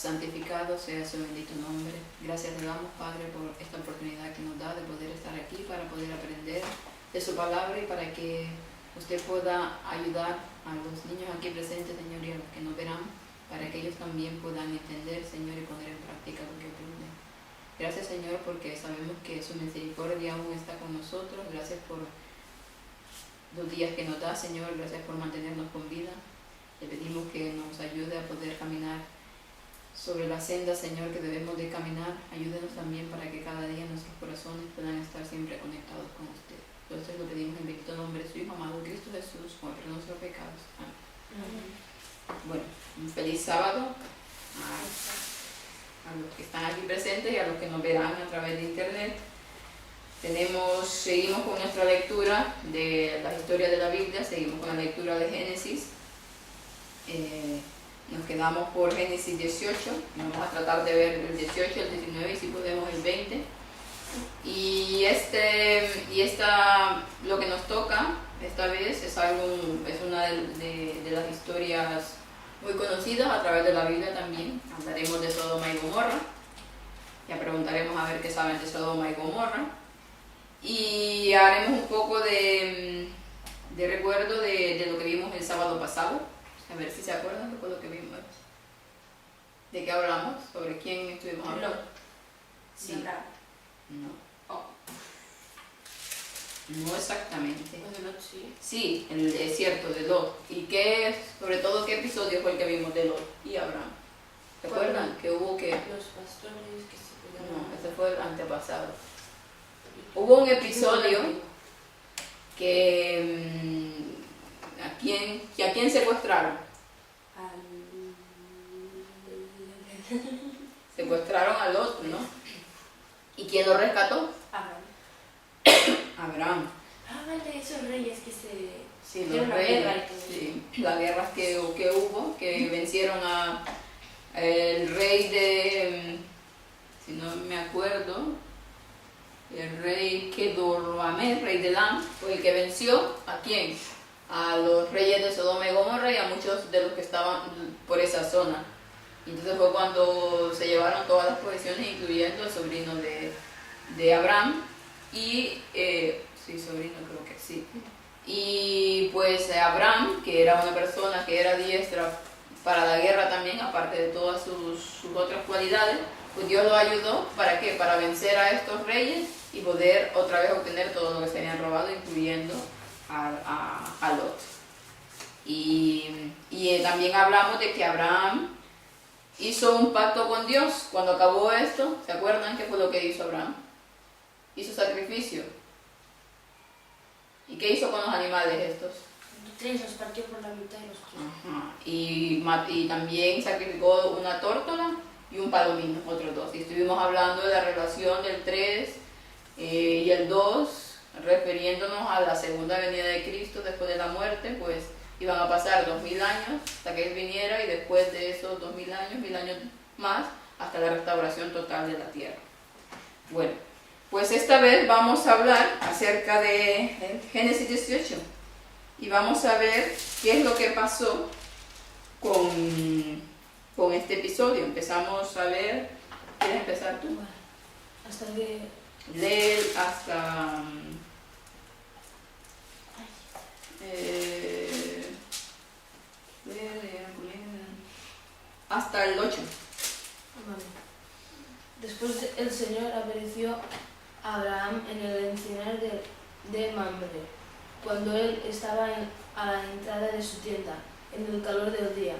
santificado sea su bendito nombre. Gracias te damos, Padre, por esta oportunidad que nos da de poder estar aquí para poder aprender de su palabra y para que usted pueda ayudar a los niños aquí presentes, Señor, y a los que nos verán, para que ellos también puedan entender, Señor, y poner en práctica lo que aprenden. Gracias, Señor, porque sabemos que su misericordia aún está con nosotros. Gracias por los días que nos da, Señor. Gracias por mantenernos con vida. Le pedimos que nos ayude a poder caminar sobre la senda, Señor, que debemos de caminar. Ayúdenos también para que cada día nuestros corazones puedan estar siempre conectados con usted. Entonces lo pedimos en bendito nombre de su Hijo amado Cristo Jesús, por nuestros pecados. Amén. Bueno, un feliz sábado a los que están aquí presentes y a los que nos verán a través de internet. Seguimos con nuestra lectura de la historia de la Biblia, seguimos con la lectura de Génesis. Nos quedamos por Génesis 18, vamos a tratar de ver el 18, el 19 y si podemos el 20. Lo que nos toca esta vez es una de las historias muy conocidas a través de la Biblia también. Hablaremos de Sodoma y Gomorra. Ya preguntaremos a ver qué saben de Sodoma y Gomorra. Y haremos un poco de recuerdo de lo que vimos el sábado pasado. A ver si se acuerdan de lo que vimos. ¿De qué hablamos? ¿Sobre quién estuvimos hablando? Sí. No. Oh. No exactamente. ¿De Lot, sí? Sí, es cierto, de Lot. ¿Y sobre todo qué episodio fue el que vimos de Lot y Abraham? ¿Se acuerdan? Que hubo que... Los pastores que se pelearon. No, ese fue el antepasado. Hubo un episodio que... ¿A quién secuestraron? Secuestraron a Lot, ¿no? ¿Y quién lo rescató? Abraham. Vale, esos reyes que se... Sí, los reyes. Sí, las guerras que hubo, que vencieron a el rey de... Si no me acuerdo, el rey Kedorlaomer, rey de Elam, fue el que venció ¿a quién? A los reyes de Sodoma y Gomorra y a muchos de los que estaban por esa zona. Y entonces fue cuando se llevaron todas las posesiones, incluyendo el sobrino de Abraham. Y, sí, sobrino creo que sí. Y pues Abraham, que era una persona que era diestra para la guerra también, aparte de todas sus otras cualidades, pues Dios lo ayudó, ¿para qué? Para vencer a estos reyes y poder otra vez obtener todo lo que se habían robado, incluyendo a Lot. Y también hablamos de que Abraham hizo un pacto con Dios. Cuando acabó esto, ¿se acuerdan qué fue lo que hizo Abraham? Hizo sacrificio. ¿Y qué hizo con los animales estos? Los partió por la mitad y los tres. Ajá. Y también sacrificó una tórtola y un palomino, otros dos. Y estuvimos hablando de la relación del 3 y el 2, refiriéndonos a la segunda venida de Cristo después de la muerte, pues iban a pasar 2000 años hasta que Él viniera y después de esos 2000 años, 1000 años más, hasta la restauración total de la tierra. Bueno, pues esta vez vamos a hablar acerca de Génesis 18 y vamos a ver qué es lo que pasó con este episodio. Empezamos a leer. ¿Quieres empezar tú? Bueno, hasta que... Leer hasta... hasta el 8. Vale. Después el Señor apareció a Abraham en el encinar de Mamre, cuando él estaba a la entrada de su tienda, en el calor del día.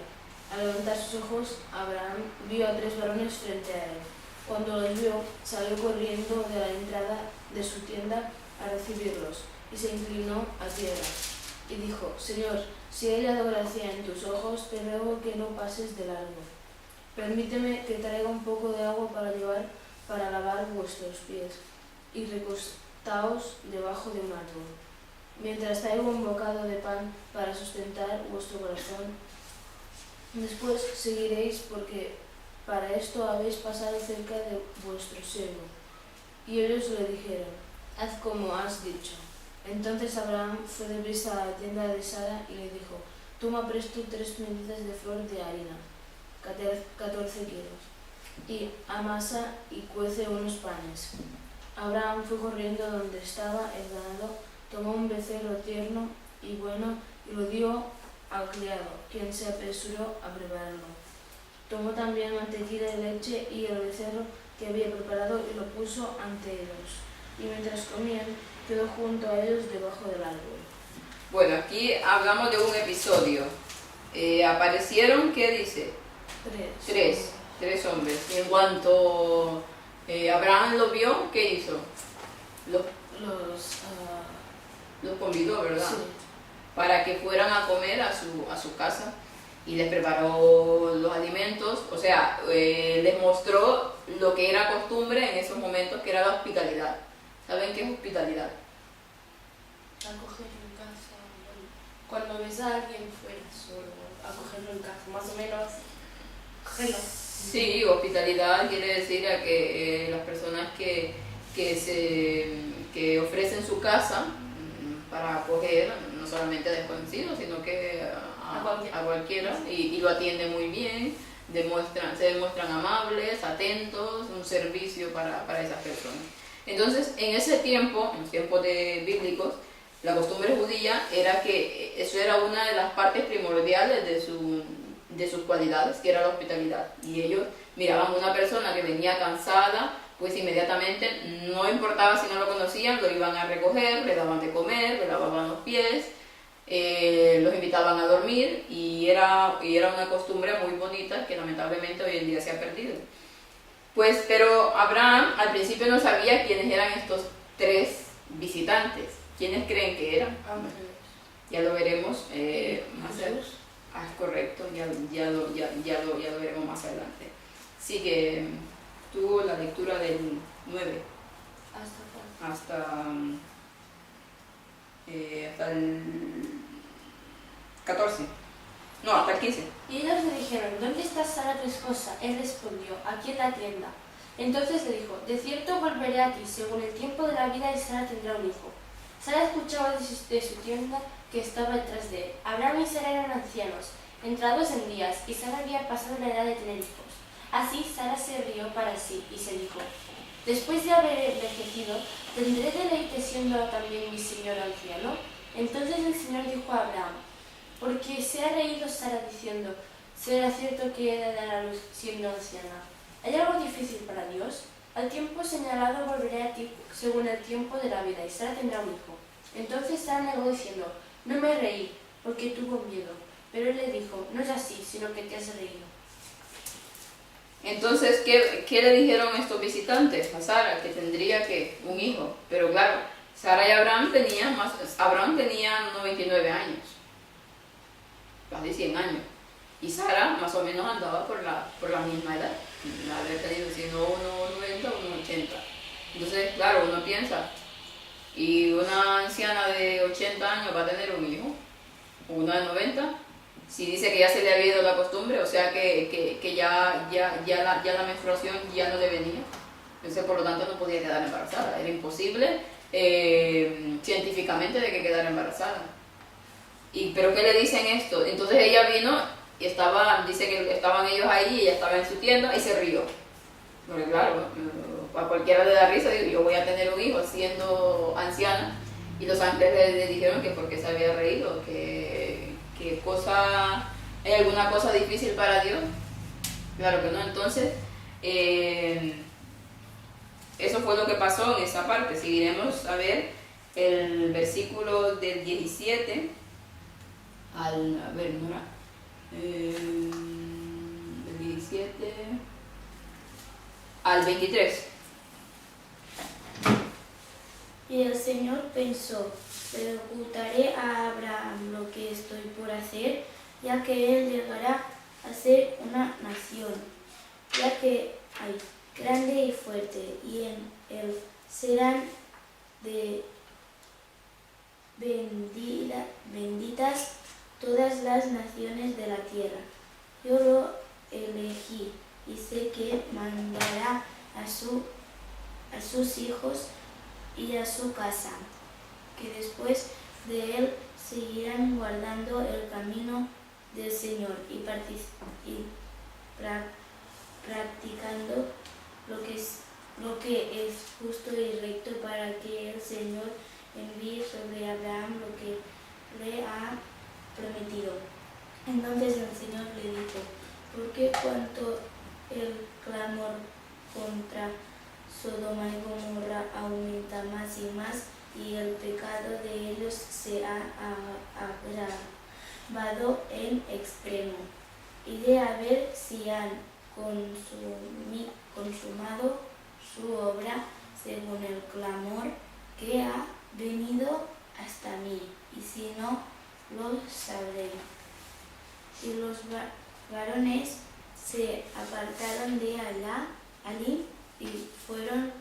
Al levantar sus ojos, Abraham vio a 3 varones frente a él. Cuando los vio, salió corriendo de la entrada de su tienda a recibirlos, y se inclinó a tierra. Y dijo: Señor, si he hallado gracia en tus ojos, te ruego que no pases de largo. Permíteme que traiga un poco de agua para lavar vuestros pies, y recostaos debajo de un árbol, mientras traigo un bocado de pan para sustentar vuestro corazón. Después seguiréis, porque para esto habéis pasado cerca de vuestro siervo. Y ellos le dijeron: haz como has dicho. Entonces Abraham fue deprisa a la tienda de Sara y le dijo: toma presto 3 medidas de flor de harina 14 kilos, y amasa y cuece unos panes. Abraham fue corriendo donde estaba el ganado, tomó un becerro tierno y bueno y lo dio al criado, quien se apresuró a prepararlo. Tomó también mantequilla y leche y el becerro que había preparado y lo puso ante ellos. Y mientras comían, quedó junto a ellos debajo del árbol. Bueno, aquí hablamos de un episodio. Aparecieron, ¿qué dice? Tres hombres. Y en cuanto Abraham los vio, ¿qué hizo? Los convidó, ¿verdad? Sí. Para que fueran a comer a su casa y les preparó los alimentos, o sea, les mostró lo que era costumbre en esos momentos, que era la hospitalidad. ¿Saben qué es hospitalidad? Acogerlo en casa, cuando ves a alguien fuera solo, acogerlo en casa, más o menos, cogerlo. Sí, hospitalidad quiere decir a que las personas que ofrecen su casa para acoger no solamente a desconocidos, sino que a cualquiera y lo atienden muy bien, se demuestran amables, atentos, un servicio para esas personas. Entonces, en ese tiempo, en los tiempos bíblicos, la costumbre judía era que eso era una de las partes primordiales de sus cualidades, que era la hospitalidad. Y ellos miraban a una persona que venía cansada, pues inmediatamente, no importaba si no lo conocían, lo iban a recoger, le daban de comer, le lavaban los pies, los invitaban a dormir, y era una costumbre muy bonita que lamentablemente hoy en día se ha perdido. Pues, pero Abraham al principio no sabía quiénes eran estos tres visitantes. ¿Quiénes creen que eran? Ya lo veremos más adelante. Correcto, ya lo veremos más adelante. Sigue tuvo la lectura del 9 hasta el 14. No, hasta el 15. Y ellos le dijeron, ¿dónde está Sara tu esposa? Él respondió, aquí en la tienda. Entonces le dijo, de cierto volveré a ti según el tiempo de la vida y Sara tendrá un hijo. Sara escuchaba de su tienda que estaba detrás de él. Abraham y Sara eran ancianos, entrados en días, y Sara había pasado la edad de tener hijos. Así Sara se rió para sí y se dijo, después de haber envejecido, ¿tendré deleite siendo también mi señor anciano? Entonces el Señor dijo a Abraham, porque se ha reído Sara diciendo, ¿será cierto que he de dar a luz siendo anciana? ¿Hay algo difícil para Dios? Al tiempo señalado volveré a ti según el tiempo de la vida, y Sara tendrá un hijo. Entonces Sara negó diciendo, no me reí, porque tuvo miedo. Pero él le dijo, no es así, sino que te has reído. Entonces, ¿qué le dijeron estos visitantes a Sara? Que tendría un hijo. Pero claro, Sara y Abraham tenía 99 años, casi 100 años. Y Sara más o menos andaba por la misma edad, haber tenido si no 1,90 o 1,80. Entonces, claro, uno piensa, y una anciana de 80 años va a tener un hijo, una de 90, si dice que ya se le había ido la costumbre, o sea que ya la menstruación ya no le venía. Entonces, por lo tanto, no podía quedar embarazada. Era imposible científicamente de que quedara embarazada. ¿Pero qué le dicen esto? Entonces ella vino y dice que estaban ellos ahí y ella estaba en su tienda y se rió. Porque claro, a cualquiera le da risa, digo, yo voy a tener un hijo siendo anciana. Y los ángeles le dijeron que porque se había reído, que ¿hay alguna cosa difícil para Dios? Claro que no. Entonces, eso fue lo que pasó en esa parte. Seguiremos a ver el versículo del 17 del 17 al 23. Y el Señor pensó, le ocultaré a Abraham lo que estoy por hacer, ya que él llegará a ser una nación, ya que hay grande y fuerte, y en él serán benditas todas las naciones de la tierra. Yo lo elegí y sé que mandará a sus hijos y a su casa, que después de él seguirán guardando el camino del Señor y practicando lo que es justo y recto para que el Señor envíe sobre Abraham lo que le ha prometido. Entonces el Señor le dijo: ¿por qué cuanto el clamor contra Sodoma y Gomorra aumenta más y más, y el pecado de ellos se ha agravado en extremo? Iré a ver si han consumado su obra según el clamor que ha venido hasta mí, y si no, lo sabré. Y los varones se apartaron de allí y fueron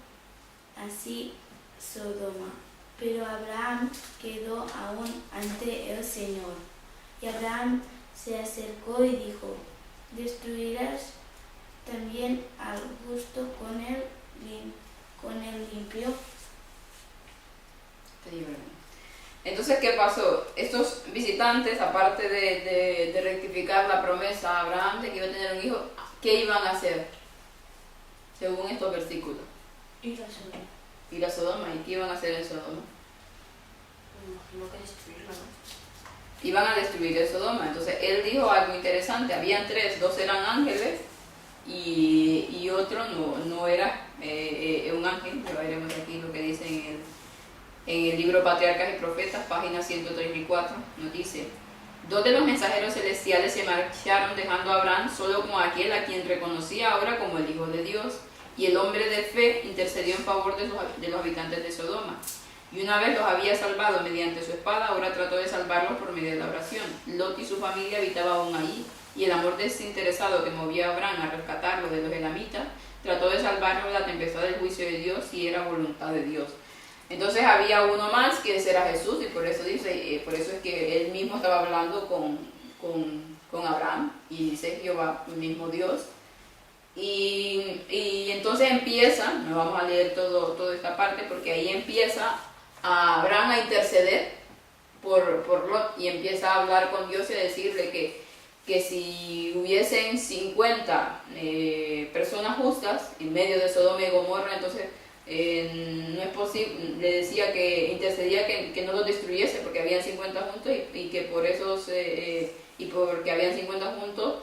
así Sodoma. Pero Abraham quedó aún ante el Señor. Y Abraham se acercó y dijo: ¿destruirás también al justo con el limpio? Entonces, ¿qué pasó? Estos visitantes, aparte de rectificar la promesa a Abraham de que iba a tener un hijo, ¿qué iban a hacer? Según estos versículos. Ir a Sodoma. Ir a Sodoma. ¿Y qué iban a hacer en Sodoma? Me imagino que destruirla, ¿no? Iban a destruir el Sodoma. Entonces, él dijo algo interesante. Habían tres, dos eran ángeles y otro no era un ángel. Ya veremos aquí lo que dice en el libro Patriarcas y Profetas, páginas 134, nos dice: dos de los mensajeros celestiales se marcharon dejando a Abraham solo como aquel a quien reconocía ahora como el Hijo de Dios, y el hombre de fe intercedió en favor de los habitantes de Sodoma. Y una vez los había salvado mediante su espada, ahora trató de salvarlos por medio de la oración. Lot y su familia habitaban aún allí, y el amor desinteresado que movía a Abraham a rescatarlo de los elamitas trató de salvarlo de la tempestad del juicio de Dios si era voluntad de Dios. Entonces había uno más, que ese era Jesús, y por eso dice, por eso es que él mismo estaba hablando con Abraham, y dice Jehová, el mismo Dios. Y entonces empieza, no vamos a leer toda esta parte, porque ahí empieza a Abraham a interceder por Lot, y empieza a hablar con Dios y a decirle que si hubiesen 50 personas justas en medio de Sodoma y Gomorra, entonces no es posible, le decía que intercedía que no los destruyese porque habían 50 juntos, y que por eso y porque habían 50 juntos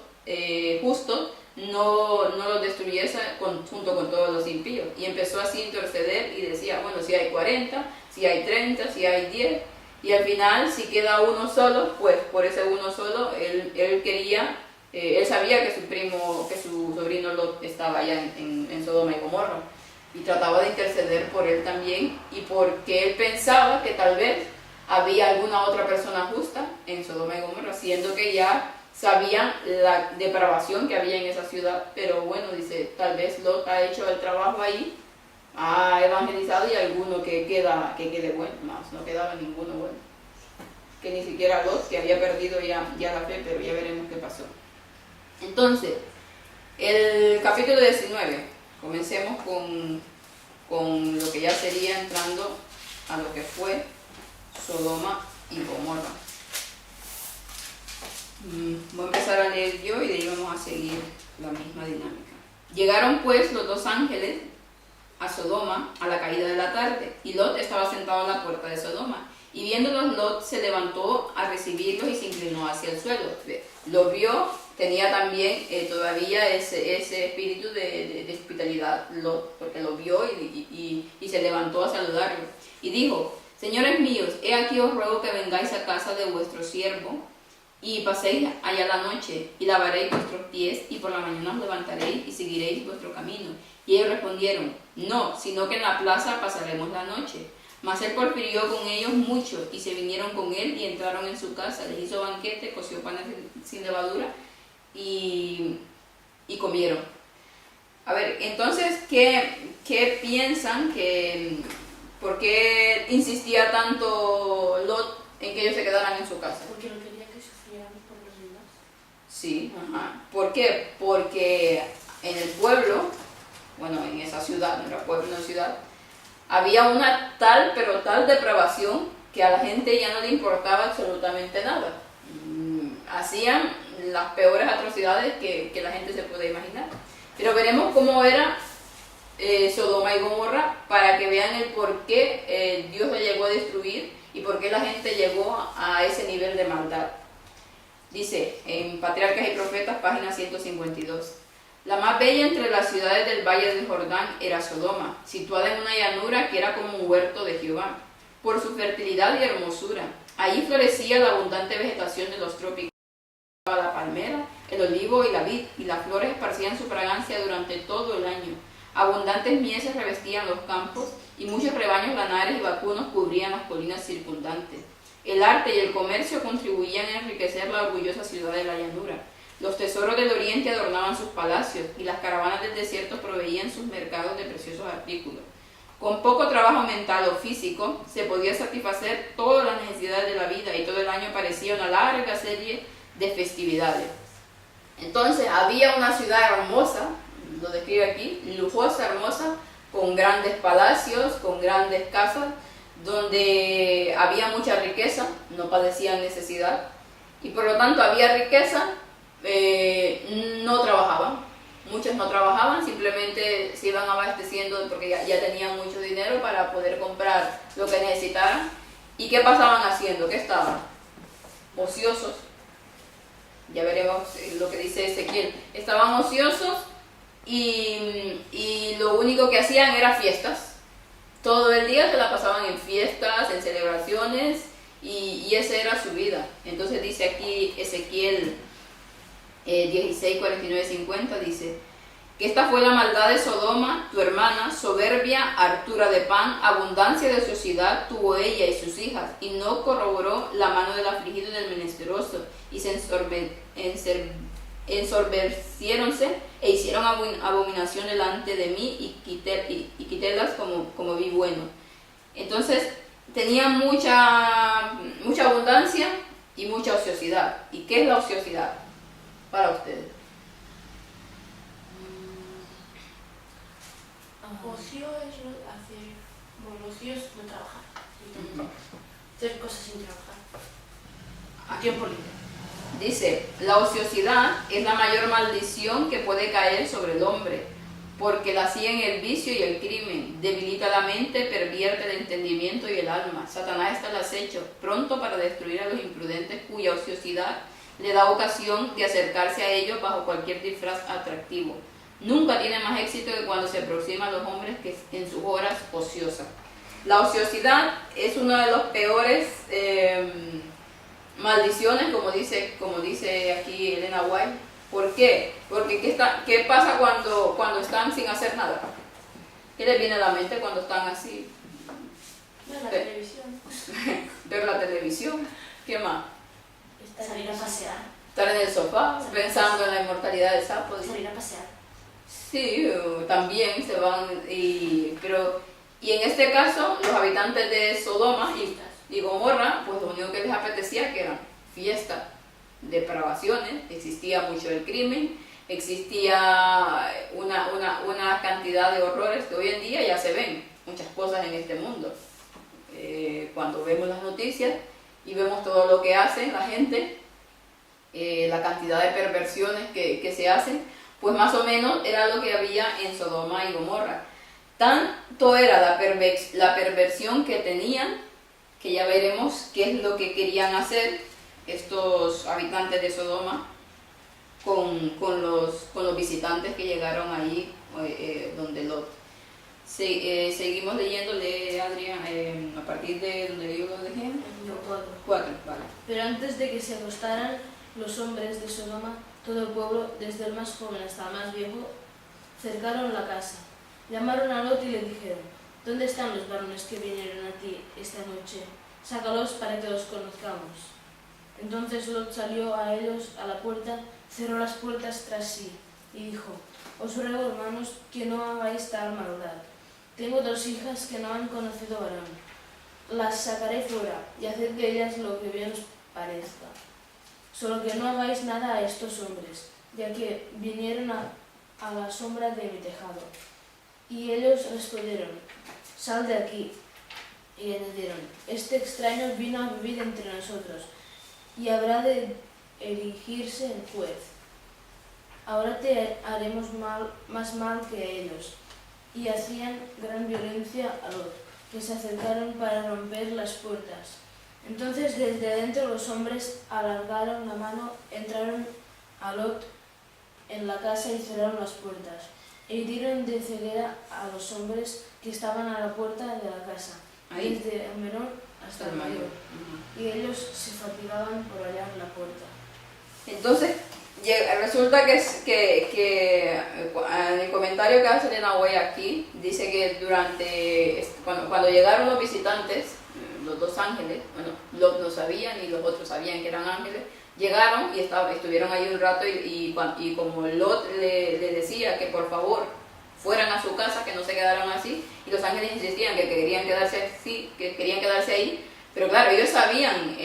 justos no los destruyese junto con todos los impíos. Y empezó así a interceder y decía, bueno, si hay 40, si hay 30, si hay 10, y al final si queda uno solo, pues por ese uno solo él quería, él sabía que su sobrino Lot estaba allá en Sodoma y Gomorra, y trataba de interceder por él también, y porque él pensaba que tal vez había alguna otra persona justa en Sodoma y Gomorra, siendo que ya sabían la depravación que había en esa ciudad. Pero bueno, dice, tal vez Lot ha hecho el trabajo ahí, ha evangelizado, y alguno que quede bueno, más no quedaba ninguno bueno, que ni siquiera Lot, que había perdido ya la fe, pero ya veremos qué pasó. Entonces, el capítulo 19, comencemos con lo que ya sería entrando a lo que fue Sodoma y Gomorra. Voy a empezar a leer yo y de ahí vamos a seguir la misma dinámica. Llegaron pues los dos ángeles a Sodoma a la caída de la tarde, y Lot estaba sentado a la puerta de Sodoma. Y viéndolos, Lot se levantó a recibirlos y se inclinó hacia el suelo. Lo vio, tenía también todavía ese espíritu de hospitalidad Lot, porque lo vio y se levantó a saludarlo. Y dijo: señores míos, he aquí os ruego que vengáis a casa de vuestro siervo y paséis allá la noche, y lavaréis vuestros pies, y por la mañana os levantaréis y seguiréis vuestro camino. Y ellos respondieron: no, sino que en la plaza pasaremos la noche. Mas él porfirió con ellos mucho, y se vinieron con él y entraron en su casa. Les hizo banquete, coció panes sin levadura y comieron. A ver, entonces, ¿qué piensan? ¿Por qué insistía tanto Lot en que ellos se quedaran en su casa? Porque no quería que sufrieran por los demás. Sí, ajá. ¿Por qué? Porque en el pueblo, bueno, en esa ciudad, no era pueblo, no ciudad, había una tal depravación que a la gente ya no le importaba absolutamente nada. Hacían las peores atrocidades que la gente se puede imaginar. Pero veremos cómo era Sodoma y Gomorra para que vean el por qué Dios lo llegó a destruir y por qué la gente llegó a ese nivel de maldad. Dice en Patriarcas y Profetas, página 152. La más bella entre las ciudades del valle del Jordán era Sodoma, situada en una llanura que era como un huerto de Jehová, por su fertilidad y hermosura. Allí florecía la abundante vegetación de los trópicos, la palmera, el olivo y la vid, y las flores esparcían su fragancia durante todo el año. Abundantes mieses revestían los campos, y muchos rebaños lanares y vacunos cubrían las colinas circundantes. El arte y el comercio contribuían a enriquecer la orgullosa ciudad de la llanura. Los tesoros del oriente adornaban sus palacios, y las caravanas del desierto proveían sus mercados de preciosos artículos. Con poco trabajo mental o físico, se podía satisfacer todas las necesidades de la vida, y todo el año parecía una larga serie de festividades. Entonces había una ciudad hermosa, lo describe aquí, lujosa, hermosa, con grandes palacios, con grandes casas, donde había mucha riqueza, no padecían necesidad, y por lo tanto había riqueza, no trabajaban. Muchos no trabajaban, simplemente se iban abasteciendo porque ya tenían mucho dinero para poder comprar lo que necesitaran. ¿Y qué pasaban haciendo? ¿Qué estaban? Ociosos. Ya veremos lo que dice Ezequiel. Estaban ociosos y lo único que hacían era fiestas. Todo el día se la pasaban en fiestas, en celebraciones, y esa era su vida. Entonces dice aquí Ezequiel 16, 49, 50, dice que esta fue la maldad de Sodoma, tu hermana, soberbia, hartura de pan, abundancia de ociosidad tuvo ella y sus hijas, y no corroboró la mano del afligido y del menesteroso, y se ensoberbeciéronse e hicieron abominación delante de mí, y quitélas como vi bueno. Entonces tenían mucha abundancia y mucha ociosidad. ¿Y qué es la ociosidad para ustedes? Ocio es ocio es no trabajar. Hacer cosas sin trabajar. A tiempo libre. Dice, la ociosidad es la mayor maldición que puede caer sobre el hombre, porque la sigue en el vicio y el crimen, debilita la mente, pervierte el entendimiento y el alma. Satanás está al acecho, pronto para destruir a los imprudentes cuya ociosidad le da ocasión de acercarse a ellos bajo cualquier disfraz atractivo. Nunca tiene más éxito que cuando se aproxima a los hombres que en sus horas ociosas. La ociosidad es una de las peores maldiciones, como dice aquí Elena White. ¿Por qué? Porque ¿qué pasa cuando están sin hacer nada? ¿Qué les viene a la mente cuando están así? Ver la televisión. Ver la televisión. ¿Qué más? Salir a pasear. Estar en el sofá pensando en la inmortalidad del sapo. Salir a pasear. Sí, también se van, y en este caso los habitantes de Sodoma y Gomorra, pues lo único que les apetecía que eran fiestas, depravaciones, existía mucho el crimen, existía una cantidad de horrores que hoy en día ya se ven muchas cosas en este mundo. Cuando vemos las noticias y vemos todo lo que hacen la gente, la cantidad de perversiones que se hacen, pues más o menos era lo que había en Sodoma y Gomorra. Tanto era la perversión que tenían, que ya veremos qué es lo que querían hacer estos habitantes de Sodoma con los visitantes que llegaron allí donde Lot. Seguimos leyéndole, Adrián, a partir de donde yo lo dejé. No, 4, vale. Pero antes de que se acostaran los hombres de Sodoma, todo el pueblo, desde el más joven hasta el más viejo, cercaron la casa. Llamaron a Lot y le dijeron: ¿dónde están los varones que vinieron a ti esta noche? Sácalos para que los conozcamos. Entonces Lot salió a ellos a la puerta, cerró las puertas tras sí y dijo: os ruego, hermanos, que no hagáis tal maldad. Tengo 2 hijas que no han conocido varón. Las sacaré fuera y haced de ellas lo que bien os parezca. Solo que no hagáis nada a estos hombres, ya que vinieron a la sombra de mi tejado. Y ellos respondieron: sal de aquí. Y añadieron: este extraño vino a vivir entre nosotros, y habrá de erigirse en juez. Ahora te haremos más mal que ellos. Y hacían gran violencia a Lot, que se acercaron para romper las puertas. Entonces desde dentro los hombres alargaron la mano, entraron a Lot en la casa y cerraron las puertas. E hirieron de ceguera a los hombres que estaban a la puerta de la casa, Ahí. desde el menor hasta el mayor. Y ellos se fatigaban por hallar la puerta. Entonces, resulta que en el comentario que hace Elena White aquí, dice que cuando llegaron los visitantes, los dos ángeles, bueno, Lot no sabían y los otros sabían que eran ángeles, llegaron y estuvieron ahí un rato y como Lot le decía que por favor fueran a su casa, que no se quedaran así, y los ángeles insistían que querían quedarse ahí, pero claro, ellos sabían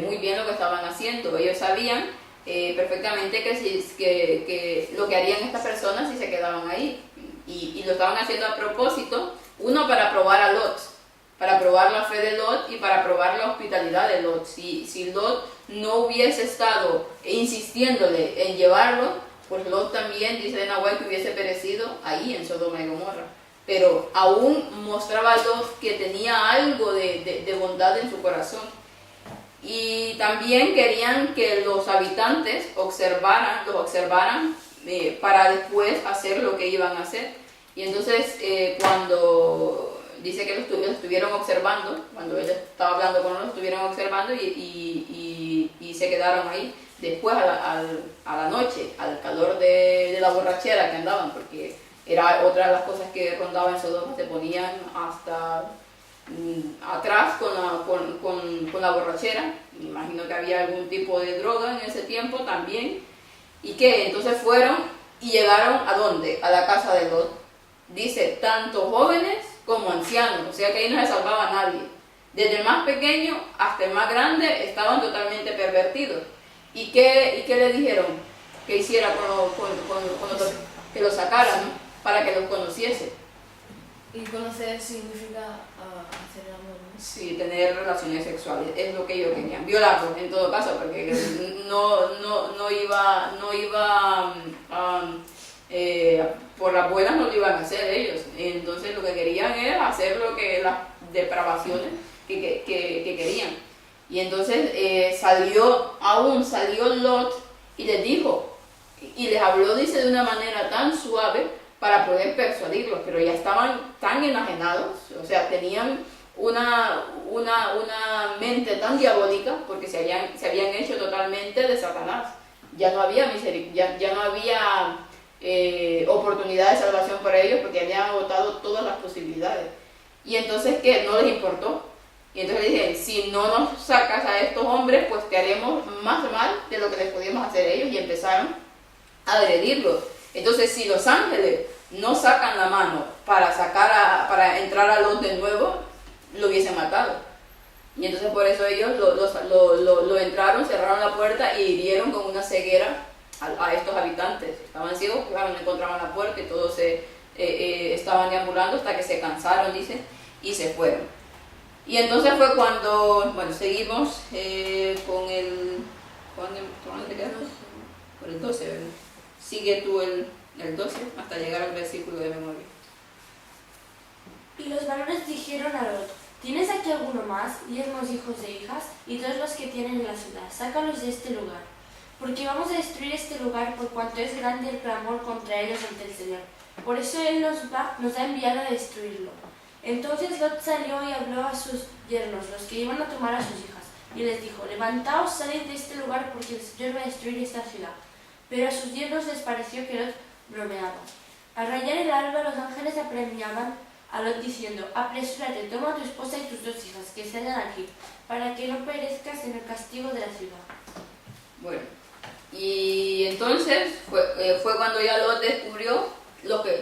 muy bien lo que estaban haciendo, ellos sabían perfectamente que lo que harían estas personas si se quedaban ahí, y lo estaban haciendo a propósito, uno para probar a Lot, para probar la fe de Lot y para probar la hospitalidad de Lot. Si Lot no hubiese estado insistiéndole en llevarlo, pues Lot también, dice Elena White, que hubiese perecido ahí en Sodoma y Gomorra. Pero aún mostraba a Lot que tenía algo de bondad en su corazón. Y también querían que los habitantes los observaran para después hacer lo que iban a hacer. Y entonces cuando dice que los estuvieron observando, cuando él estaba hablando con ellos, los estuvieron observando y se quedaron ahí. Después a la noche, al calor de la borrachera que andaban, porque era otra de las cosas que rondaban en Sodoma, se ponían hasta atrás con la borrachera. Me imagino que había algún tipo de droga en ese tiempo también. Y que entonces fueron y llegaron ¿a dónde? A la casa de Lot. Dice, tanto jóvenes como ancianos, o sea que ahí no se salvaba a nadie. Desde el más pequeño hasta el más grande estaban totalmente pervertidos. ¿Y qué le dijeron? Que hiciera que lo sacaran, ¿no? Para que los conociese. Y conocer significa hacer el amor, ¿no? Sí, tener relaciones sexuales, es lo que ellos querían. Violarlos en todo caso, porque no iba por las buenas no lo iban a hacer ellos. Entonces lo que querían era hacer lo que las depravaciones que querían. Y entonces salió Lot y les dijo, y les habló, dice, de una manera tan suave para poder persuadirlos, pero ya estaban tan enajenados, o sea, tenían una mente tan diabólica, porque se habían hecho totalmente de Satanás. Ya no había misericordia, ya no había oportunidad de salvación para ellos, porque habían agotado todas las posibilidades. Y entonces, ¿qué? No les importó. Y entonces le dije, si no nos sacas a estos hombres, pues te haremos más mal de lo que les podíamos hacer a ellos. Y empezaron a agredirlos. Entonces, si los ángeles no sacan la mano para entrar a Lot de nuevo, lo hubiesen matado. Y entonces por eso ellos lo entraron, cerraron la puerta y hirieron con una ceguera a estos habitantes. Estaban ciegos, claro, no encontraban la puerta y todos estaban deambulando hasta que se cansaron, dice, y se fueron. Y entonces fue cuando, bueno, seguimos con el... ¿Cuándo te quedamos? Por el 12, ¿verdad? Sigue tú el 12 hasta llegar al versículo de memoria. Y los varones dijeron a Lot, ¿tienes aquí alguno más, diezmos hijos e hijas, y todos los que tienen en la ciudad? Sácalos de este lugar, porque vamos a destruir este lugar por cuanto es grande el clamor contra ellos ante el Señor. Por eso Él nos ha enviado a destruirlo. Entonces Lot salió y habló a sus yernos, los que iban a tomar a sus hijas, y les dijo, levantaos, salid de este lugar, porque el Señor va a destruir esta ciudad. Pero a sus yernos les pareció que Lot bromeaba. Al rayar el alba, los ángeles apremiaban a Lot diciendo, apresúrate, toma a tu esposa y tus dos hijas, que se hallan aquí, para que no perezcas en el castigo de la ciudad. Bueno, y entonces fue cuando ya Lot descubrió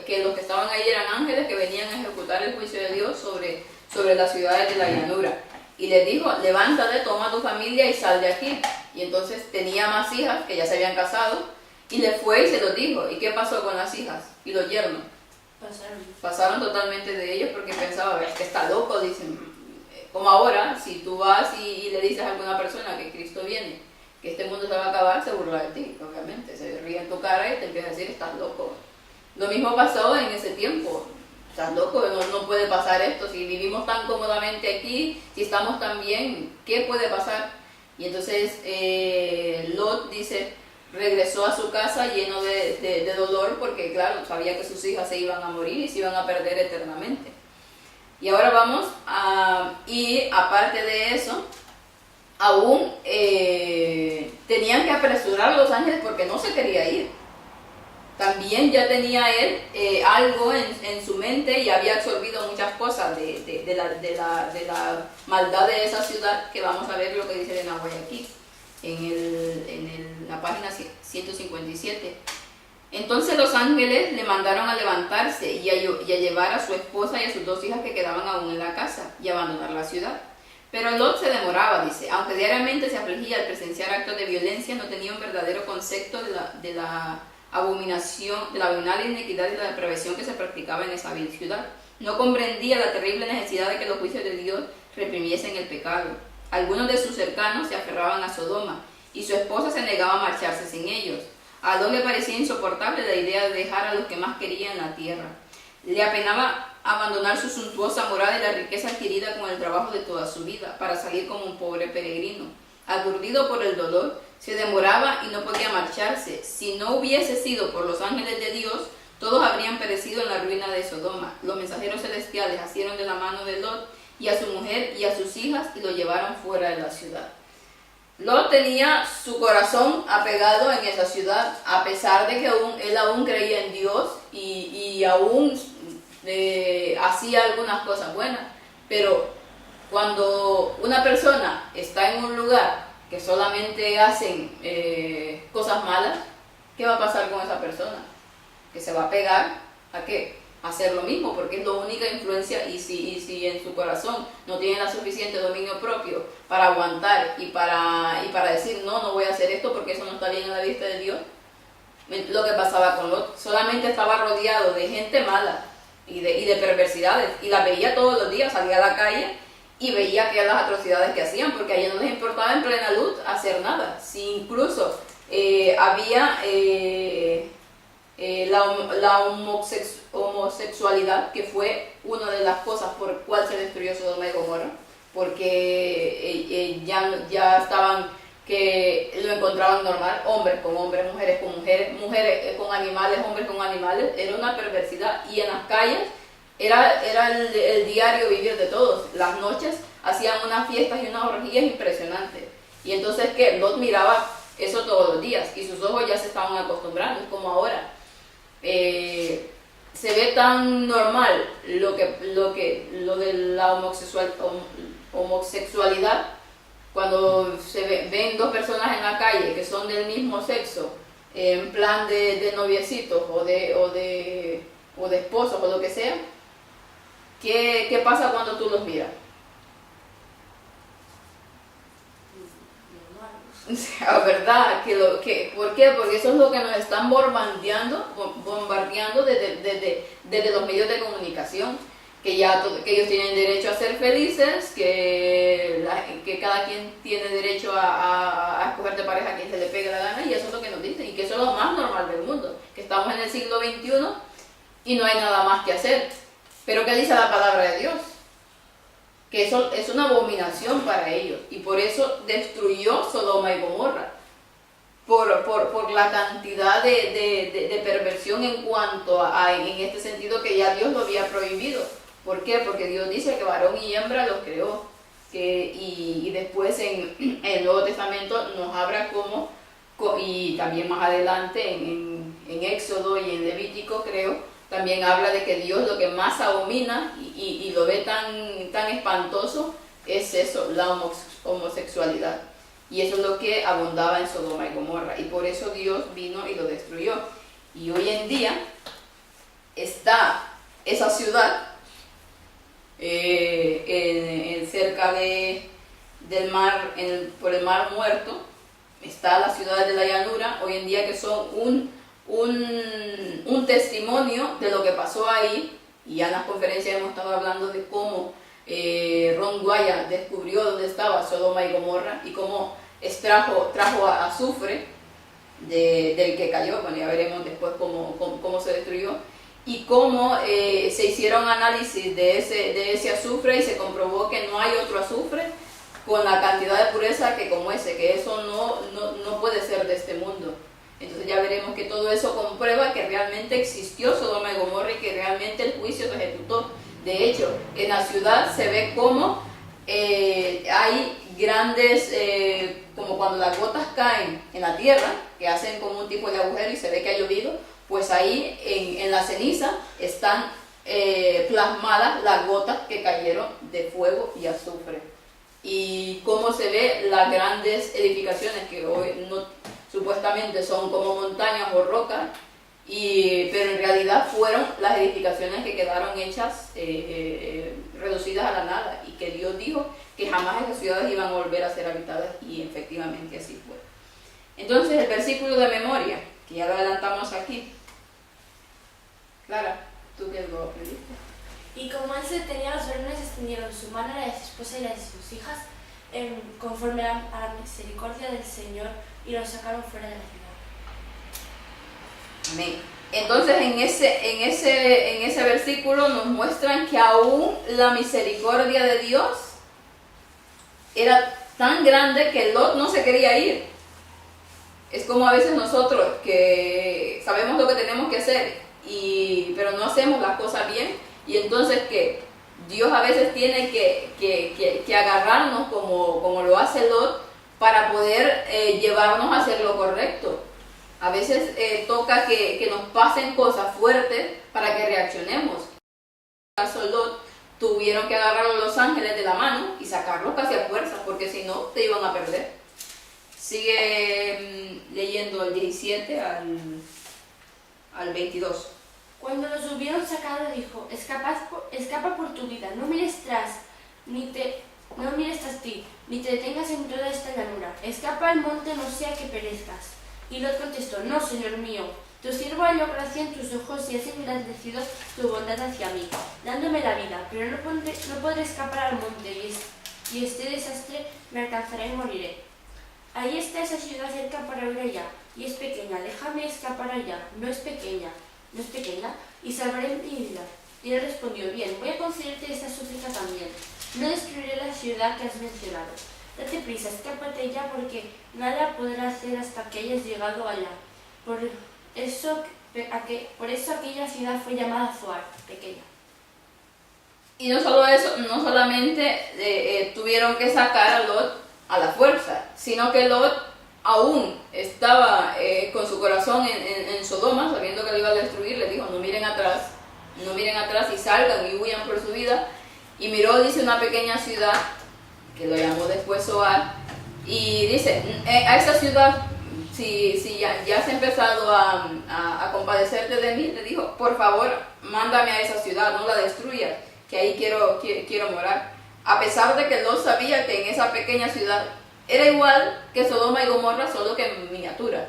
que los que estaban ahí eran ángeles que venían a ejecutar el juicio de Dios sobre las ciudades de la llanura. Y les dijo, levántate, toma a tu familia y sal de aquí. Y entonces tenía más hijas que ya se habían casado, y le fue y se los dijo. ¿Y qué pasó con las hijas y los yernos? Pasaron totalmente de ellos, porque pensaba, es que está loco, dicen. Como ahora, si tú vas y le dices a alguna persona que Cristo viene que este mundo se va a acabar, se burla de ti, obviamente, se ríe en tu cara y te empieza a decir, estás loco. Lo mismo pasó en ese tiempo, estás loco, no puede pasar esto, si vivimos tan cómodamente aquí, si estamos tan bien, ¿qué puede pasar? Y entonces Lot dice, regresó a su casa lleno de dolor porque claro, sabía que sus hijas se iban a morir y se iban a perder eternamente. Y ahora vamos y aparte de eso, aún tenían que apresurar a los ángeles porque no se quería ir. También ya tenía él algo en su mente y había absorbido muchas cosas de la maldad de esa ciudad, que vamos a ver lo que dice de Nahuay aquí, en la página 157. Entonces los ángeles le mandaron a levantarse y a llevar a su esposa y a sus 2 hijas que quedaban aún en la casa y abandonar la ciudad. Pero Lot se demoraba, dice, aunque diariamente se afligía al presenciar actos de violencia, no tenía un verdadero concepto de la abominación, de la abominable iniquidad y la depravación que se practicaba en esa vil ciudad. No comprendía la terrible necesidad de que los juicios de Dios reprimiesen el pecado. Algunos de sus cercanos se aferraban a Sodoma y su esposa se negaba a marcharse sin ellos. A Lot le parecía insoportable la idea de dejar a los que más quería en la tierra. Le apenaba abandonar su suntuosa morada y la riqueza adquirida con el trabajo de toda su vida para salir como un pobre peregrino. Aturdido por el dolor, se demoraba y no podía marcharse. Si no hubiese sido por los ángeles de Dios, todos habrían perecido en la ruina de Sodoma. Los mensajeros celestiales asieron de la mano de Lot y a su mujer y a sus hijas y lo llevaron fuera de la ciudad. Lot tenía su corazón apegado en esa ciudad, a pesar de que él aún creía en Dios y aún hacía algunas cosas buenas. Pero cuando una persona está en un lugar que solamente hacen cosas malas, ¿qué va a pasar con esa persona? Que se va a pegar ¿a qué? A hacer lo mismo, porque es la única influencia. Y si en su corazón no tiene la suficiente dominio propio para aguantar y para decir no voy a hacer esto porque eso no está bien en la vista de Dios, lo que pasaba con Lot, solamente estaba rodeado de gente mala y de perversidades, y la veía todos los días, salía a la calle y veía que las atrocidades que hacían, porque a ellos no les importaba en plena luz hacer nada. Si incluso había la homosexualidad, que fue una de las cosas por cual se destruyó Sodoma y Gomorra, porque ya estaban, que lo encontraban normal, hombres con hombres, mujeres con mujeres, mujeres con animales, hombres con animales. Era una perversidad, y en las calles era el diario vivir de todos. Las noches hacían unas fiestas y unas orgías impresionantes, y entonces que Lot miraba eso todos los días y sus ojos ya se estaban acostumbrando. Es como ahora se ve tan normal lo de la homosexualidad, cuando se ven 2 personas en la calle que son del mismo sexo, en plan de noviecitos o de esposos o lo que sea. ¿Qué pasa cuando tú los miras? ¿Verdad? ¿Por qué? Porque eso es lo que nos están bombardeando desde los medios de comunicación, que ellos tienen derecho a ser felices, que cada quien tiene derecho a escoger de pareja a quien se le pegue la gana, y eso es lo que nos dicen, y que eso es lo más normal del mundo, que estamos en el siglo XXI y no hay nada más que hacer. Pero ¿qué dice la palabra de Dios? Que eso es una abominación para ellos, y por eso destruyó Sodoma y Gomorra, por la cantidad de perversión en cuanto en este sentido, que ya Dios lo había prohibido. ¿Por qué? Porque Dios dice que varón y hembra los creó, y después en el Nuevo Testamento nos habla y también más adelante en Éxodo y en Levítico, creo, también habla de que Dios lo que más abomina y lo ve tan espantoso es eso, la homosexualidad. Y eso es lo que abundaba en Sodoma y Gomorra, y por eso Dios vino y lo destruyó. Y hoy en día está esa ciudad cerca del mar, por el mar Muerto. Está la ciudad de la llanura hoy en día, que son un testimonio de lo que pasó ahí. Y ya en las conferencias hemos estado hablando de cómo Ron Dwyer descubrió dónde estaba Sodoma y Gomorra y cómo trajo azufre del que cayó. Bueno, ya veremos después cómo se destruyó, y cómo se hicieron análisis de ese azufre y se comprobó que no hay otro azufre con la cantidad de pureza que como ese, que eso no puede ser de este mundo. Entonces ya veremos que todo eso comprueba que realmente existió Sodoma y Gomorra y que realmente el juicio se ejecutó. De hecho, en la ciudad se ve como hay grandes, como cuando las gotas caen en la tierra, que hacen como un tipo de agujero y se ve que ha llovido, pues ahí en la ceniza están plasmadas las gotas que cayeron de fuego y azufre. Y cómo se ve las grandes edificaciones que hoy supuestamente son como montañas o rocas, pero en realidad fueron las edificaciones que quedaron hechas, reducidas a la nada, y que Dios dijo que jamás esas ciudades iban a volver a ser habitadas, y efectivamente así fue. Entonces el versículo de memoria, que ya lo adelantamos aquí. Clara, ¿tú qué lo aprendiste? Y como él se tenía los varones, extendieron su mano a la de su esposa y la de sus hijas, conforme a la misericordia del Señor, y los sacaron fuera de la ciudad. Amén. Entonces en ese versículo nos muestran que aún la misericordia de Dios era tan grande que Lot no se quería ir. Es como a veces nosotros que sabemos lo que tenemos que hacer, pero no hacemos las cosas bien, y entonces que Dios a veces tiene que agarrarnos como lo hace Lot para poder llevarnos a hacer lo correcto. A veces toca que nos pasen cosas fuertes para que reaccionemos. En el caso de Lot, tuvieron que agarrar a los ángeles de la mano y sacarlos casi a fuerza, porque si no, te iban a perder. Sigue leyendo el 17 al 22. Cuando los hubieron sacado, dijo: escapa por tu vida, no mires tras ti, ni te detengas en toda esta llanura. Escapa al monte, no sea que perezcas. Y Lot contestó: no, señor mío, tu siervo halló gracia en tus ojos y has engrandecido tu bondad hacia mí, dándome la vida, pero no podré escapar al monte, y este desastre me alcanzará y moriré. Ahí está esa ciudad cerca para ir allá, y es pequeña, déjame escapar allá, no es pequeña, y salvaré mi vida. Y él respondió: bien, voy a concederte esta súplica también, no destruiré la ciudad que has mencionado. Date prisa, escápate ya, porque nada podrá hacer hasta que hayas llegado allá. Por eso aquella ciudad fue llamada Zoar, pequeña. Y no solo eso, no solamente tuvieron que sacar a Lot a la fuerza, sino que Lot aún estaba con su corazón en Sodoma, sabiendo que lo iba a destruir. Le dijo: no miren atrás y salgan y huyan por su vida. Y miró, dice, una pequeña ciudad, que lo llamó después Zoar, y dice: a esa ciudad, si ya has empezado a compadecerte de mí, le dijo, por favor, mándame a esa ciudad, no la destruyas, que ahí quiero morar. A pesar de que Lot sabía que en esa pequeña ciudad era igual que Sodoma y Gomorra, solo que en miniatura.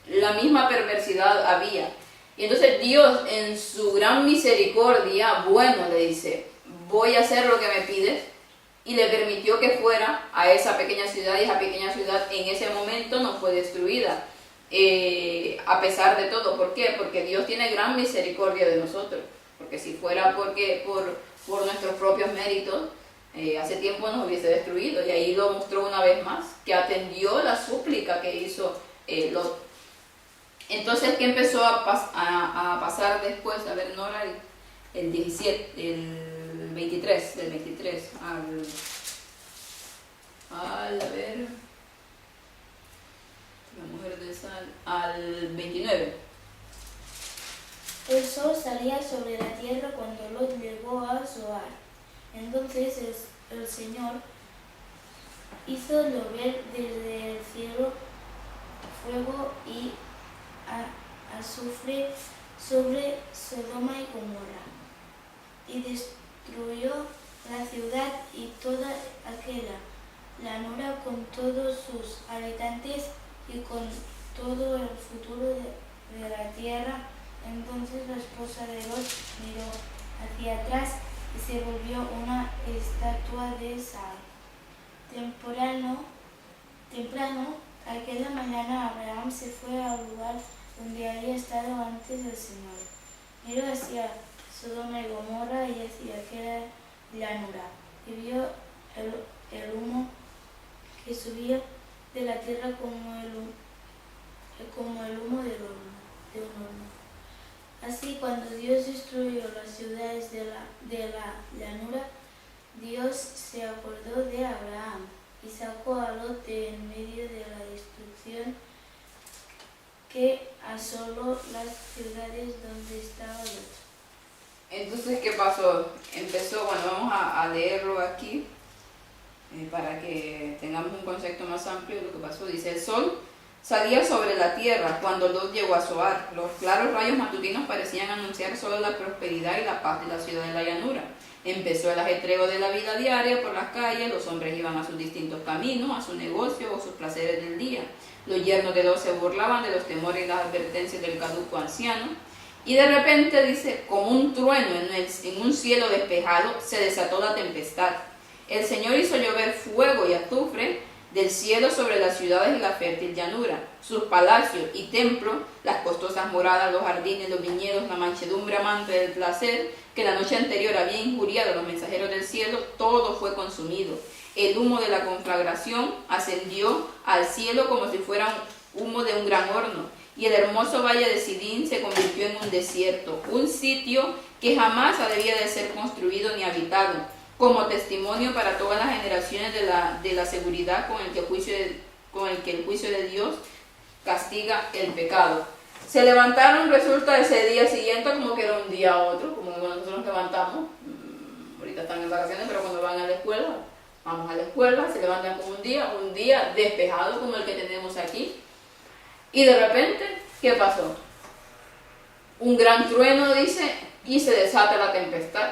La misma perversidad había. Y entonces Dios, en su gran misericordia, bueno, le dice: voy a hacer lo que me pides, y le permitió que fuera a esa pequeña ciudad, y esa pequeña ciudad en ese momento no fue destruida, a pesar de todo. ¿Por qué? Porque Dios tiene gran misericordia de nosotros, porque si fuera por nuestros propios méritos, hace tiempo nos hubiese destruido, y ahí lo mostró una vez más, que atendió la súplica que hizo Lot. Entonces, ¿qué empezó a pasar después? A ver, Nora, el 17, el 23, del 23 a ver, la mujer de Sal, al 29. El sol salía sobre la tierra cuando Lot llegó a Zoar. Entonces el Señor hizo llover desde el cielo fuego y azufre sobre Sodoma y Gomorra, y destruyó la ciudad y toda aquella llanura con todos sus habitantes y con todo el futuro de la tierra. Entonces la esposa de Lot miró hacia atrás y se volvió una estatua de sal. Temprano, aquella mañana Abraham se fue al lugar donde había estado antes el Señor. Miró hacia Sodoma y Gomorra y hacia aquella llanura, y vio el humo que subía de la tierra como el humo de un horno. Así, cuando Dios destruyó las ciudades de la llanura, Dios se acordó de Abraham y sacó a Lot de en medio de la destrucción que asoló las ciudades donde estaba Lot. Entonces, ¿qué pasó? Bueno, vamos a leerlo aquí para que tengamos un concepto más amplio de lo que pasó. Dice, el sol salía sobre la tierra cuando Lot llegó a Zoar. Los claros rayos matutinos parecían anunciar solo la prosperidad y la paz de la ciudad de la llanura. Empezó el ajetreo de la vida diaria por las calles, los hombres iban a sus distintos caminos, a su negocio o sus placeres del día. Los yernos de Lot se burlaban de los temores y las advertencias del caduco anciano. Y de repente dice, como un trueno en un cielo despejado, se desató la tempestad. El Señor hizo llover fuego y azufre del cielo sobre las ciudades y la fértil llanura. Sus palacios y templos, las costosas moradas, los jardines, los viñedos, la mansedumbre amante del placer, que la noche anterior había injuriado a los mensajeros del cielo, todo fue consumido. El humo de la conflagración ascendió al cielo como si fuera humo de un gran horno, y el hermoso valle de Sidín se convirtió en un desierto, un sitio que jamás debía de ser construido ni habitado, como testimonio para todas las generaciones de la seguridad con el que el juicio de Dios castiga el pecado. Se levantaron, resulta, ese día siguiente, como que era un día a otro, como cuando nosotros nos levantamos, ahorita están en vacaciones, pero cuando van a la escuela, vamos a la escuela, se levantan como un día despejado como el que tenemos aquí. Y de repente, ¿qué pasó? Un gran trueno, dice, y se desata la tempestad.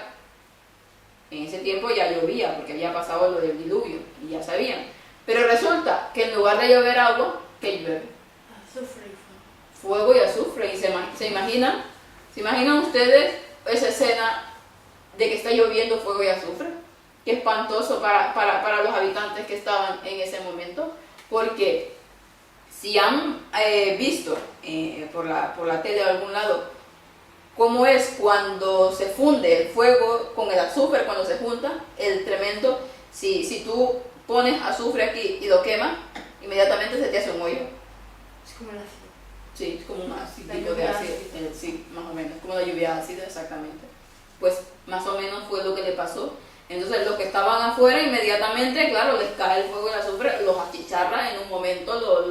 En ese tiempo ya llovía, porque había pasado lo del diluvio, y ya sabían. Pero resulta que en lugar de llover agua, ¿qué llueve? Azufre y Fuego y azufre. ¿Y se imaginan ustedes esa escena de que está lloviendo fuego y azufre? Qué espantoso para los habitantes que estaban en ese momento, porque si han visto por la tele de algún lado cómo es cuando se funde el fuego con el azufre, cuando se junta, el tremendo, si tú pones azufre aquí y lo quemas, inmediatamente se te hace un hoyo. Es como el ácido. Sí, es como un tipo de lluvia ácido, sí, más o menos, como la lluvia ácida, exactamente. Pues más o menos fue lo que le pasó. Entonces los que estaban afuera inmediatamente, claro, les cae el fuego y el azufre, los achicharra en un momento,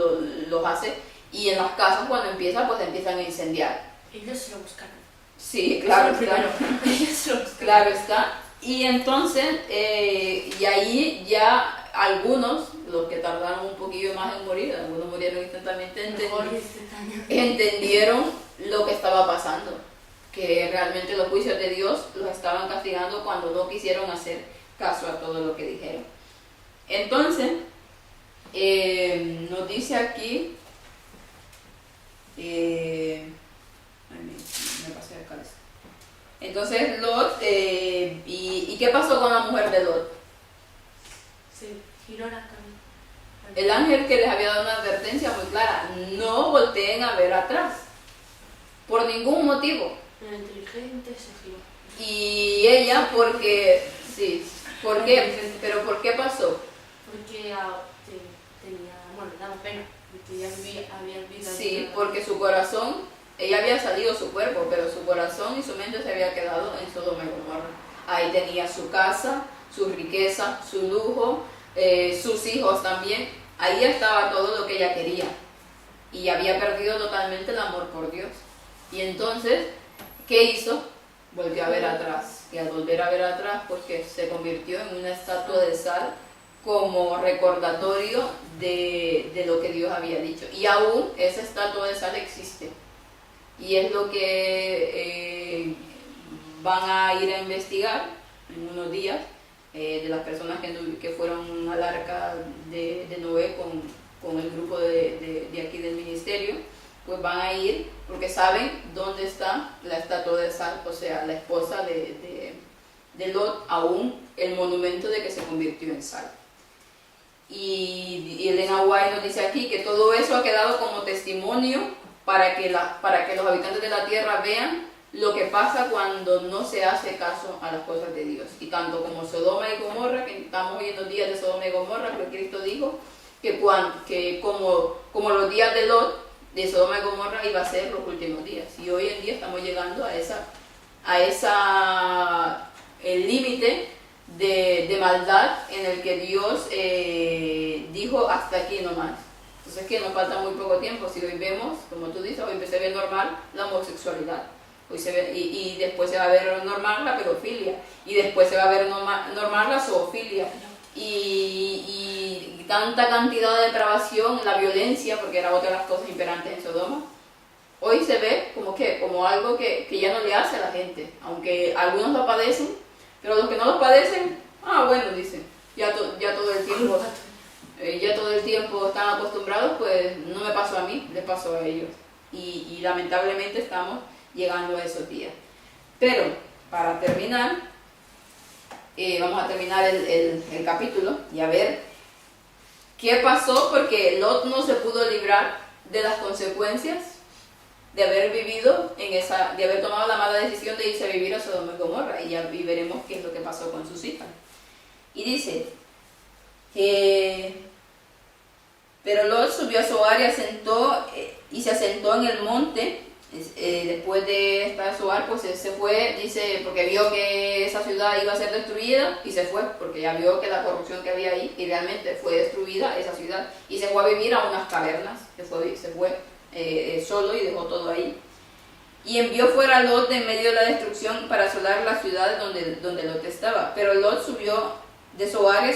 los hace, y en las casas cuando empieza, pues empiezan a incendiar. Ellos se lo buscaron. Sí, claro, Ellos se lo buscaron. claro está. Y entonces, y ahí ya algunos, los que tardaron un poquillo más en morir, algunos murieron instantáneamente, entendieron lo que estaba pasando, que realmente los juicios de Dios los estaban castigando cuando no quisieron hacer caso a todo lo que dijeron. Entonces, nos dice aquí, me pasé de cabeza. Entonces Lot, ¿y qué pasó con la mujer de Lot? Se giró la cabeza. El ángel que les había dado una advertencia muy clara, no volteen a ver atrás, por ningún motivo. La inteligente se giró. Y ella, porque, sí, ¿por qué? ¿Pero por qué pasó? Porque daba pena, porque ya había vivido. Sí, porque su corazón, ella había salido su cuerpo, pero su corazón y su mente se había quedado en Sodoma y Gomorra. Ahí tenía su casa, su riqueza, su lujo, sus hijos también. Ahí estaba todo lo que ella quería. Y había perdido totalmente el amor por Dios. Y entonces, ¿qué hizo? Volvió a ver atrás. Y al volver a ver atrás, porque se convirtió en una estatua de sal como recordatorio de lo que Dios había dicho. Y aún esa estatua de sal existe. Y es lo que van a ir a investigar en unos días, de las personas que fueron al arca de Noé con el grupo de aquí del ministerio, pues van a ir porque saben dónde está la estatua de sal, o sea, la esposa de Lot aún el monumento de que se convirtió en sal. Y Elena White nos dice aquí que todo eso ha quedado como testimonio para que los habitantes de la tierra vean lo que pasa cuando no se hace caso a las cosas de Dios. Y tanto como Sodoma y Gomorra, que estamos hoy en los días de Sodoma y Gomorra, que Cristo dijo que como los días de Lot, de Sodoma y Gomorra, iba a ser los últimos días. Y hoy en día estamos llegando el límite de maldad en el que Dios dijo hasta aquí nomás. Entonces que nos falta muy poco tiempo. Si hoy vemos, como tú dices, hoy se ve normal la homosexualidad, hoy se ve, y después se va a ver normal la pedofilia, y después se va a ver normal la zoofilia, y tanta cantidad de depravación, la violencia, porque era otra de las cosas imperantes en Sodoma. Hoy se ve como algo que ya no le hace a la gente, aunque algunos lo padecen, pero los que no lo padecen, bueno, dicen, ya todo el tiempo están acostumbrados, pues no me pasó a mí, les pasó a ellos. Y lamentablemente estamos llegando a esos días. Pero, para terminar, vamos a terminar el capítulo y a ver qué pasó, porque Lot no se pudo librar de las consecuencias de haber vivido de haber tomado la mala decisión de irse a vivir a Sodoma y Gomorra, y veremos qué es lo que pasó con sus hijas. Y dice, pero Lot subió a Zoar y se asentó en el monte. Después de estar en Zoar, pues se fue, dice, porque vio que esa ciudad iba a ser destruida, y se fue, porque ya vio que la corrupción que había ahí, y realmente fue destruida esa ciudad, y se fue a vivir a unas cavernas, se fue solo y dejó todo ahí. Y envió fuera a Lot de en medio de la destrucción para asolar las ciudades donde Lot estaba. Pero Lot subió de Zoar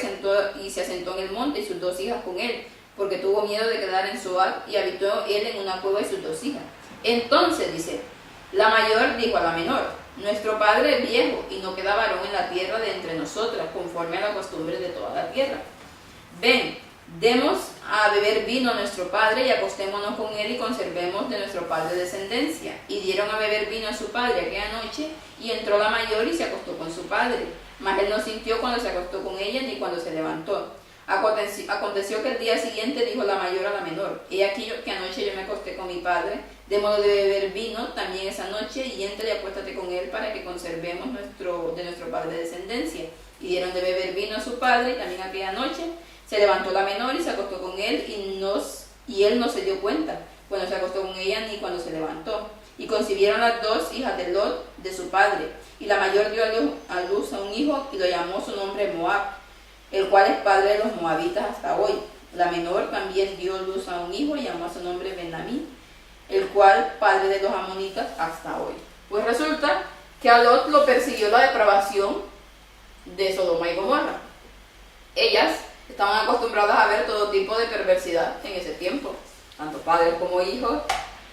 y se asentó en el monte, y sus 2 hijas con él, porque tuvo miedo de quedar en Zoar, y habitó él en una cueva y sus 2 hijas. Entonces, dice, la mayor dijo a la menor, nuestro padre es viejo, y no queda varón en la tierra de entre nosotras, conforme a la costumbre de toda la tierra. Ven, demos a beber vino a nuestro padre, y acostémonos con él, y conservemos de nuestro padre descendencia. Y dieron a beber vino a su padre aquella noche, y entró la mayor y se acostó con su padre. Mas él no sintió cuando se acostó con ella, ni cuando se levantó. Aconteció que el día siguiente dijo la mayor a la menor, he aquí que anoche yo me acosté con mi padre, de modo de beber vino también esa noche, y entra y acuéstate con él para que conservemos de nuestro padre descendencia. Y dieron de beber vino a su padre, y también aquella noche se levantó la menor y se acostó con él, y él no se dio cuenta cuando se acostó con ella ni cuando se levantó. Y concibieron las 2 hijas de Lot de su padre, y la mayor dio a luz a un hijo, y lo llamó su nombre Moab, el cual es padre de los moabitas hasta hoy. La menor también dio luz a un hijo y llamó a su nombre Ben-Amí, el cual padre de los amonitas hasta hoy. Pues resulta que a Lot lo persiguió la depravación de Sodoma y Gomorra. Ellas estaban acostumbradas a ver todo tipo de perversidad en ese tiempo, tanto padres como hijos,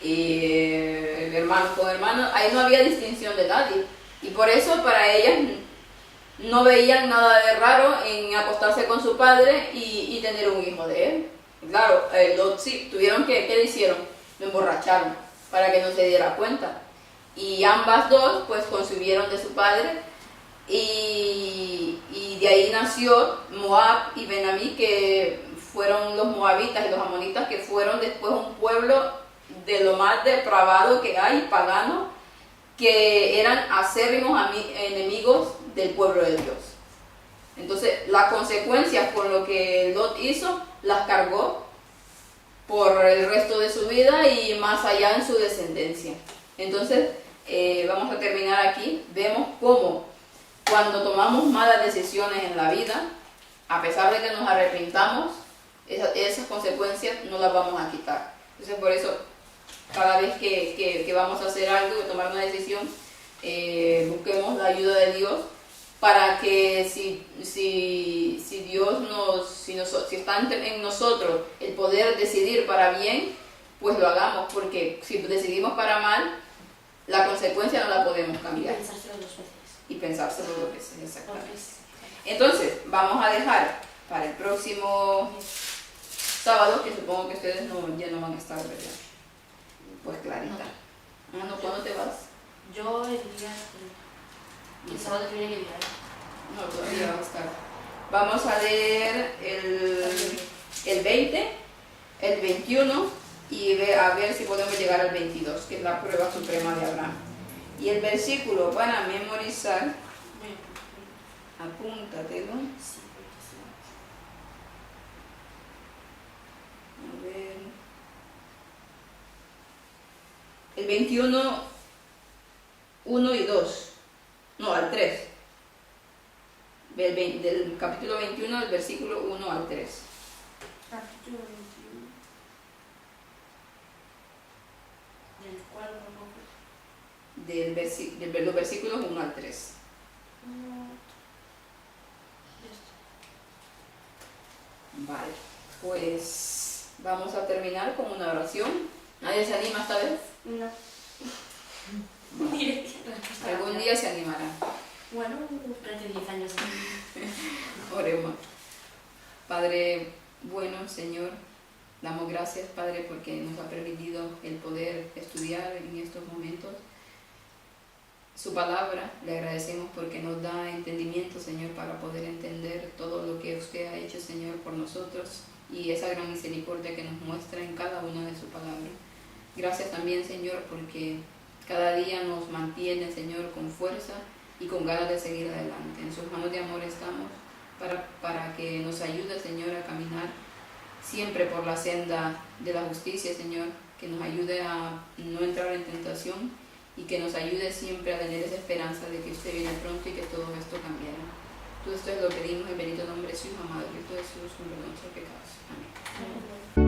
y hermanos con hermanos. Ahí no había distinción de nadie, y por eso para ellas no veían nada de raro en acostarse con su padre y tener un hijo de él. Claro, Lot sí, ¿qué le hicieron? Lo emborracharon para que no se diera cuenta. Y ambas 2 pues concibieron de su padre, y de ahí nació Moab y Ben-Amí, que fueron los moabitas y los amonitas, que fueron después un pueblo de lo más depravado que hay, pagano, que eran acérrimos enemigos del pueblo de Dios. Entonces, las consecuencias con lo que Lot hizo, las cargó por el resto de su vida y más allá en su descendencia. Entonces, vamos a terminar aquí. Vemos cómo cuando tomamos malas decisiones en la vida, a pesar de que nos arrepintamos, esas consecuencias no las vamos a quitar. Entonces, por eso, cada vez que vamos a hacer algo, que tomar una decisión, busquemos la ayuda de Dios, para que si está en nosotros el poder decidir para bien, pues lo hagamos, porque si decidimos para mal, la consecuencia no la podemos cambiar. Y pensárselo 2 veces, exactamente. Entonces, vamos a dejar para el próximo sábado, que supongo que ustedes ya no van a estar, ¿verdad? Pues Clarita. ¿Cuándo te vas? Yo el día El sábado que viene que viene. No, todavía va a estar. Vamos a leer el 20, el 21 y a ver si podemos llegar al 22, que es la prueba suprema de Abraham. Y el versículo para memorizar, apúntatelo. Sí, porque sí. A ver. El 21, 1 y 2. No, al 3. Del capítulo 21, del versículo 1 al 3. Capítulo 21. Del cual no De los versículos 1 al 3. Vale, pues vamos a terminar con una oración. ¿Nadie se anima esta vez? No. Algún día se animará. Bueno, durante 10 años. Oremos. Padre bueno, Señor, damos gracias, Padre, porque nos ha permitido el poder estudiar en estos momentos su palabra. Le agradecemos porque nos da entendimiento, Señor, para poder entender todo lo que usted ha hecho, Señor, por nosotros y esa gran misericordia que nos muestra en cada una de sus palabras. Gracias también, Señor, porque cada día nos mantiene, Señor, con fuerza y con ganas de seguir adelante. En sus manos de amor estamos para que nos ayude, Señor, a caminar siempre por la senda de la justicia, Señor, que nos ayude a no entrar en tentación y que nos ayude siempre a tener esa esperanza de que usted viene pronto y que todo esto cambiará. Todo esto es lo que pedimos en bendito nombre de su Hijo amado, Cristo Jesús, por nuestros pecados. Amén.